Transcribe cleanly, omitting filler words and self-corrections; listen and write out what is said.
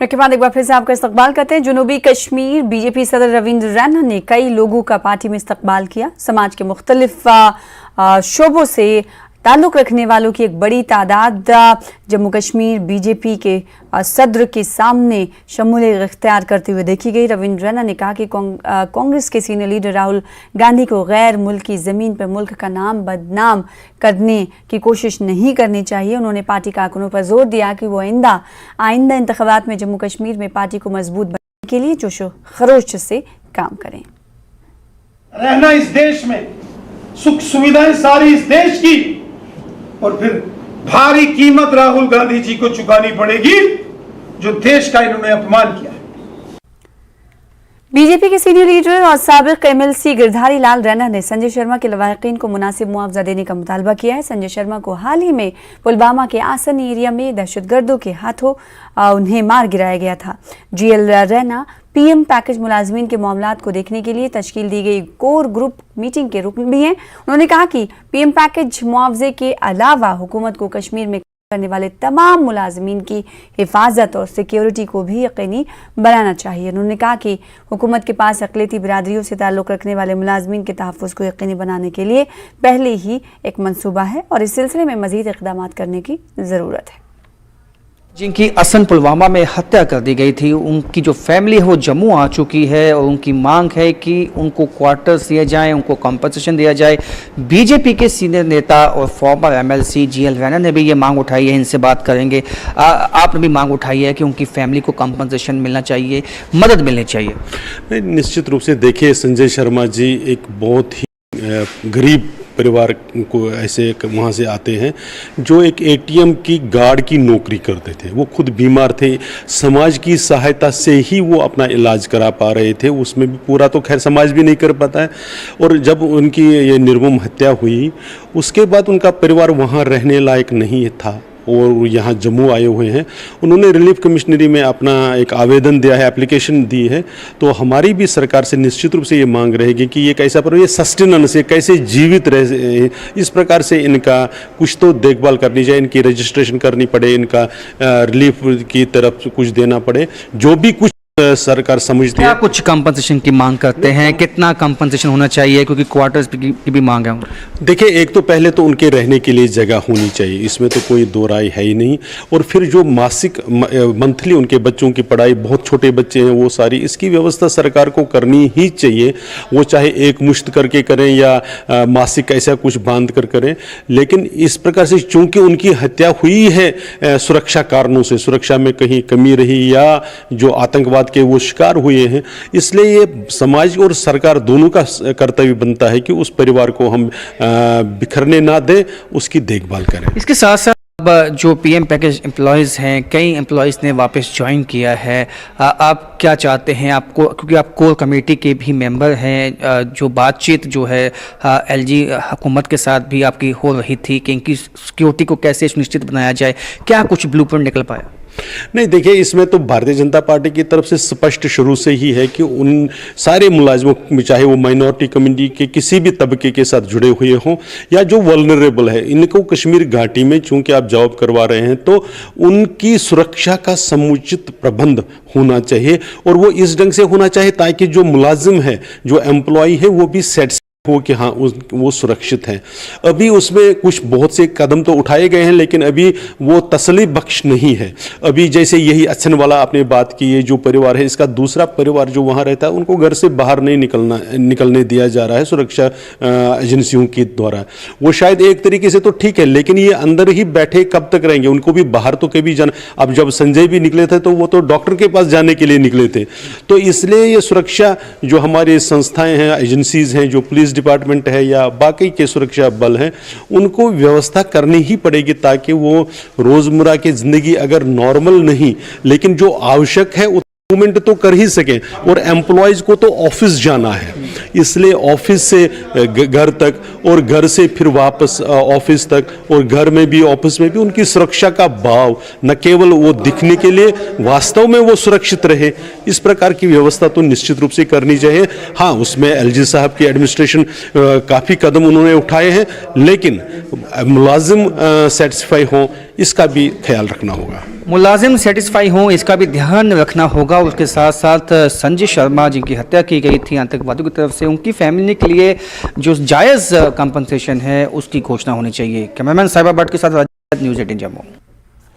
Break के बाद एक बार फिर से आपका इस्तकबाल करते हैं। जनूबी कश्मीर बीजेपी सदर रविंद्र रैना ने कई लोगों का पार्टी में इस्तकबाल किया। समाज के मुख्तलिफ शोबों से ताल्लुक रखने वालों की एक बड़ी तादाद जम्मू कश्मीर बीजेपी के सदर के सामने शमूलियत इख्तियार करते हुए देखी गई। रविंद्र रैना ने कहा कि कांग्रेस के सीनियर लीडर राहुल गांधी को गैर मुल्की ज़मीन पर मुल्क का नाम बदनाम करने की कोशिश नहीं करनी चाहिए। उन्होंने पार्टी कारकुनों पर जोर दिया कि वो आइंदा इंतखाबात में जम्मू कश्मीर में पार्टी को मजबूत बनाने के लिए जोशो खरोश से काम करें। रहना इस देश में, सुख सुविधाएं सारी इस देश की, और फिर भारी कीमत राहुल गांधी जी को चुकानी पड़ेगी जो देश का इन्होंने अपमान किया। बीजेपी के सीनियर लीडर और साबिक एमएलसी गिरधारी लाल रैना ने संजय शर्मा के लवाहिकीन को मुनासिब मुआवजा देने का मुतालबा किया है। संजय शर्मा को हाल ही में पुलवामा के आसन एरिया में दहशतगर्दों के हाथों उन्हें मार गिराया गया था। जीएल रैना पीएम पैकेज मुलाजमीन के मामलात को देखने के लिए तश्कील दी गई कोर ग्रुप मीटिंग के रुकन भी हैं। उन्होंने कहा कि पीएम पैकेज मुआवजे के अलावा हुकूमत को कश्मीर में करने वाले तमाम मुलाजमीन की हिफाजत और सिक्योरिटी को भी यकीनी बनाना चाहिए। उन्होंने कहा कि हुकूमत के पास अक़लियती बिरादरियों से ताल्लुक़ रखने वाले मुलाजमीन के तहफ़्फ़ुज़ को यकीनी बनाने के लिए पहले ही एक मनसूबा है और इस सिलसिले में मज़ीद इक़दाम करने की ज़रूरत है। जिनकी असन पुलवामा में हत्या कर दी गई थी, उनकी जो फैमिली है वो जम्मू आ चुकी है और उनकी मांग है कि उनको क्वार्टर्स दिए जाएं, उनको कंपनसेशन दिया जाए। बीजेपी के सीनियर नेता और फॉर्मर एमएलसी जीएल रैना ने भी ये मांग उठाई है, इनसे बात करेंगे। आपने भी मांग उठाई है कि उनकी फैमिली को कंपनसेशन मिलना चाहिए, मदद मिलनी चाहिए। निश्चित रूप से देखिए, संजय शर्मा जी एक बहुत ही गरीब परिवार को ऐसे वहाँ से आते हैं जो एक एटीएम की गार्ड की नौकरी करते थे। वो खुद बीमार थे, समाज की सहायता से ही वो अपना इलाज करा पा रहे थे। उसमें भी पूरा तो खैर समाज भी नहीं कर पाता है। और जब उनकी ये निर्मम हत्या हुई उसके बाद उनका परिवार वहाँ रहने लायक नहीं था और यहाँ जम्मू आए हुए हैं। उन्होंने रिलीफ कमिश्नरी में अपना एक आवेदन दिया है, एप्लीकेशन दी है। तो हमारी भी सरकार से निश्चित रूप से ये मांग रहेगी कि ये कैसा पर ये सस्टेनेंस, ये कैसे जीवित रहे, इस प्रकार से इनका कुछ तो देखभाल करनी चाहिए, इनकी रजिस्ट्रेशन करनी पड़े, इनका रिलीफ की तरफ कुछ देना पड़े, जो भी कुछ सरकार समझती है। क्या कुछ कंपनसेशन की मांग करते हैं, कितना कंपनसेशन होना चाहिए, क्योंकि क्वार्टर्स की भी मांग है। देखिए, एक तो पहले तो उनके रहने के लिए जगह होनी चाहिए, इसमें तो कोई दो राय है ही नहीं। और फिर जो मासिक मंथली उनके बच्चों की पढ़ाई, बहुत छोटे बच्चे हैं वो सारी, इसकी व्यवस्था सरकार को करनी ही चाहिए। वो चाहे एक मुश्त करके करें या मासिक ऐसा कुछ बांध कर करें, लेकिन इस प्रकार से चूंकि उनकी हत्या हुई है सुरक्षा कारणों से, सुरक्षा में कहीं कमी रही या जो आतंकवाद के वो शिकार हुए हैं, इसलिए ये समाज और सरकार दोनों का कर्तव्य बनता है कि उस परिवार को हम बिखरने ना दें, उसकी देखभाल करें। इसके साथ साथ अब जो पीएम पैकेज एम्प्लॉयज़ हैं, कई एम्प्लॉयज़ ने वापस ज्वाइन किया है। आप क्या चाहते हैं, आपको, क्योंकि आप कोर कमेटी के भी मेंबर हैं, जो बातचीत जो है एलजी हुकूमत के साथ भी आपकी हो रही थी कि इनकी सिक्योरिटी को कैसे सुनिश्चित बनाया जाए, क्या कुछ ब्लूप्रिंट निकल पाया? नहीं, देखिए, इसमें तो भारतीय जनता पार्टी की तरफ से स्पष्ट शुरू से ही है कि उन सारे मुलाजिमों, चाहे वो माइनॉरिटी कम्युनिटी के किसी भी तबके के साथ जुड़े हुए हों या जो वल्नरेबल है, इनको कश्मीर घाटी में चूंकि आप जॉब करवा रहे हैं तो उनकी सुरक्षा का समुचित प्रबंध होना चाहिए। और वो इस ढंग से होना चाहिए ताकि जो मुलाजिम है, जो एम्प्लॉय है, वो भी सेट हो कि हाँ वो सुरक्षित हैं। अभी उसमें कुछ बहुत से कदम तो उठाए गए हैं, लेकिन अभी वो तसल्ली बख्श नहीं है। अभी जैसे यही अच्छन वाला आपने बात की, ये जो परिवार है, इसका दूसरा परिवार जो वहाँ रहता है, उनको घर से बाहर नहीं निकलने दिया जा रहा है सुरक्षा एजेंसियों के द्वारा। वो शायद एक तरीके से तो ठीक है, लेकिन ये अंदर ही बैठे कब तक रहेंगे? उनको भी बाहर तो कभी जाना। अब जब संजय भी निकले थे तो वो तो डॉक्टर के पास जाने के लिए निकले थे। तो इसलिए ये सुरक्षा जो हमारी संस्थाएं हैं, एजेंसीज हैं, जो पुलिस डिपार्टमेंट है या बाकी के सुरक्षा बल हैं, उनको व्यवस्था करनी ही पड़ेगी ताकि वो रोजमर्रा की जिंदगी अगर नॉर्मल नहीं, लेकिन जो आवश्यक है मूवमेंट तो कर ही सकें। और एम्प्लॉयज को तो ऑफिस जाना है, इसलिए ऑफिस से घर तक और घर से फिर वापस ऑफिस तक और घर में भी ऑफिस में भी उनकी सुरक्षा का भाव, न केवल वो दिखने के लिए, वास्तव में वो सुरक्षित रहे, इस प्रकार की व्यवस्था तो निश्चित रूप से करनी चाहिए। हाँ, उसमें एलजी साहब की एडमिनिस्ट्रेशन काफ़ी कदम उन्होंने उठाए हैं, लेकिन मुलाजिम सेटिस्फाई हों इसका भी ख्याल रखना होगा। मुलाजिम सेटिस्फाई हों इसका भी ध्यान रखना होगा। उसके साथ साथ संजय शर्मा जिनकी हत्या की गई थी आतंकवादियों की तरफ से, उनकी फैमिली के लिए जो जायज़ कंपनसेशन है उसकी घोषणा होनी चाहिए। कैमरामैन साहिबा भट्ट के साथ न्यूज़ 18 जम्मू।